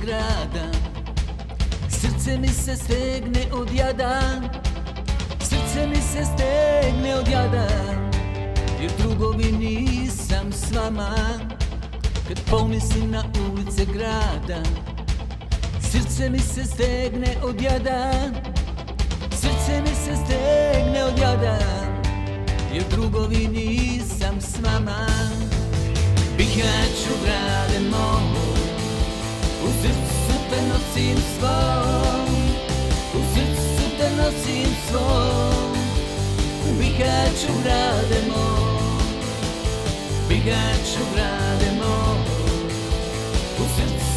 grada. Srce mi se stegne od jada, srce mi se stegne od jada, jer drugovi nisam s vama. Kad pomislim na ulice grada, srce mi se stegne od jada, srce mi se stegne od jada, jer drugovi nisam s vama. Bihaću, grade moj, u srcu te nosim svom, u srcu te nosim svom. Bihaću, grade moj, Bihaću, grade moj, u srcu